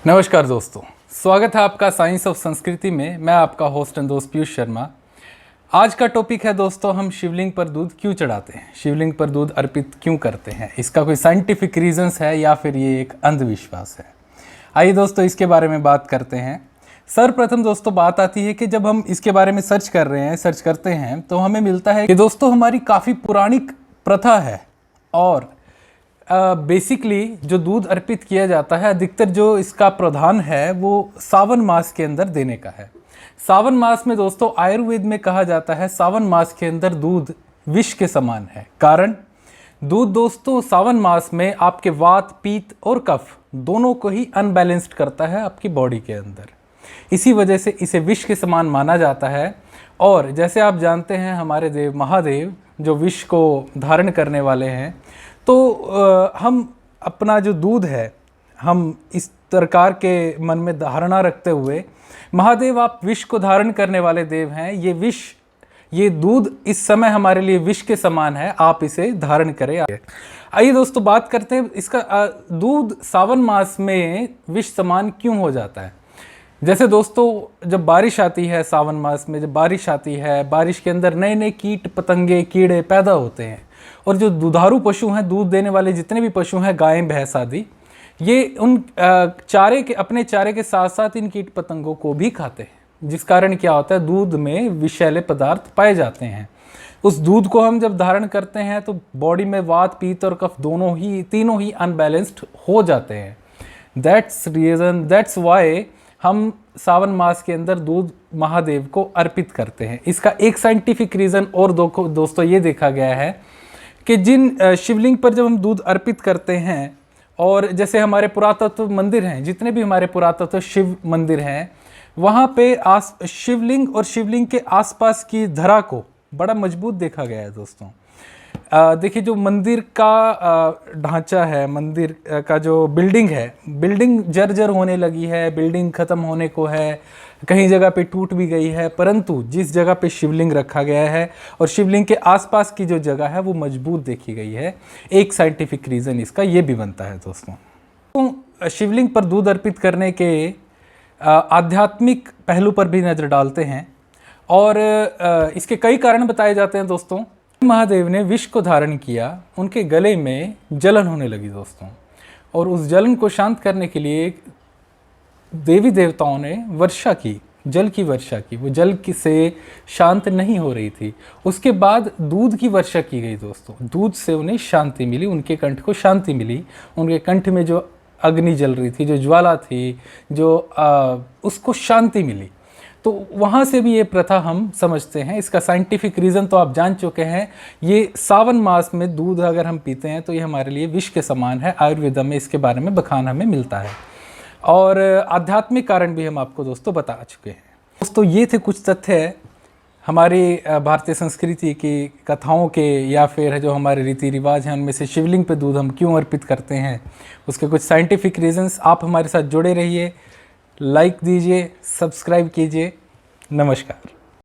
नमस्कार दोस्तों, स्वागत है आपका साइंस ऑफ संस्कृति में। मैं आपका होस्ट एंड दोस्त पीयूष शर्मा। आज का टॉपिक है दोस्तों, हम शिवलिंग पर दूध क्यों चढ़ाते हैं, शिवलिंग पर दूध अर्पित क्यों करते हैं। इसका कोई साइंटिफिक रीजंस है या फिर ये एक अंधविश्वास है। आइए दोस्तों इसके बारे में बात करते हैं। सर्वप्रथम दोस्तों बात आती है कि जब हम इसके बारे में सर्च करते हैं तो हमें मिलता है कि दोस्तों हमारी काफ़ी पुरानी प्रथा है और बेसिकली जो दूध अर्पित किया जाता है, अधिकतर जो इसका प्रावधान है वो सावन मास के अंदर देने का है। सावन मास में दोस्तों आयुर्वेद में कहा जाता है सावन मास के अंदर दूध विष के समान है। कारण दूध दोस्तों सावन मास में आपके वात, पीत और कफ दोनों को ही अनबैलेंस्ड करता है आपकी बॉडी के अंदर। इसी वजह से इसे विष के समान माना जाता है। और जैसे आप जानते हैं हमारे देव महादेव जो विष को धारण करने वाले हैं, तो हम अपना जो दूध है हम इस प्रकार के मन में धारणा रखते हुए, महादेव आप विष को धारण करने वाले देव हैं, ये विष, ये दूध इस समय हमारे लिए विष के समान है, आप इसे धारण करें। आइए दोस्तों बात करते हैं इसका दूध सावन मास में विष समान क्यों हो जाता है। जैसे दोस्तों जब बारिश आती है, सावन मास में जब बारिश आती है, बारिश के अंदर नए नए कीट पतंगे कीड़े पैदा होते हैं और जो दुधारू पशु हैं, दूध देने वाले जितने भी पशु हैं, गाय भैंस आदि, ये उन अपने चारे के साथ साथ इन कीट पतंगों को भी खाते हैं, जिस कारण क्या होता है दूध में विषैले पदार्थ पाए जाते हैं। उस दूध को हम जब धारण करते हैं तो बॉडी में वात, पीत और कफ तीनों ही अनबैलेंस्ड हो जाते हैं। दैट्स वाई हम सावन मास के अंदर दूध महादेव को अर्पित करते हैं। इसका एक साइंटिफिक रीज़न और दोस्तों ये देखा गया है कि जिन शिवलिंग पर जब हम दूध अर्पित करते हैं, और जैसे हमारे पुरातत्व मंदिर हैं, जितने भी हमारे पुरातत्व शिव मंदिर हैं, वहाँ पे शिवलिंग और शिवलिंग के आसपास की धरा को बड़ा मजबूत देखा गया है दोस्तों। देखिए जो मंदिर का ढांचा है, मंदिर का जो बिल्डिंग है, बिल्डिंग जर्जर होने लगी है, बिल्डिंग ख़त्म होने को है, कहीं जगह पे टूट भी गई है, परंतु जिस जगह पे शिवलिंग रखा गया है और शिवलिंग के आसपास की जो जगह है वो मजबूत देखी गई है। एक साइंटिफिक रीज़न इसका ये भी बनता है दोस्तों। तो शिवलिंग पर दूध अर्पित करने के आध्यात्मिक पहलू पर भी नज़र डालते हैं और इसके कई कारण बताए जाते हैं दोस्तों। महादेव ने विष को धारण किया, उनके गले में जलन होने लगी दोस्तों, और उस जलन को शांत करने के लिए देवी देवताओं ने वर्षा की, जल की वर्षा की। वो जल से शांत नहीं हो रही थी। उसके बाद दूध की वर्षा की गई दोस्तों। दूध से उन्हें शांति मिली, उनके कंठ को शांति मिली। उनके कंठ में जो अग्नि जल रही थी, जो ज्वाला थी, जो उसको शांति मिली। तो वहाँ से भी ये प्रथा हम समझते हैं। इसका साइंटिफिक रीज़न तो आप जान चुके हैं। ये सावन मास में दूध अगर हम पीते हैं तो ये हमारे लिए विष के समान है। आयुर्वेद में इसके बारे में बखान हमें मिलता है और आध्यात्मिक कारण भी हम आपको दोस्तों बता चुके हैं। दोस्तों ये थे कुछ तथ्य हमारी भारतीय संस्कृति की कथाओं के, या फिर जो हमारे रीति रिवाज हैं उनमें से शिवलिंग पे दूध हम क्यों अर्पित करते हैं, उसके कुछ साइंटिफिक रीजंस। आप हमारे साथ जुड़े रहिए, लाइक दीजिए, सब्सक्राइब कीजिए। नमस्कार।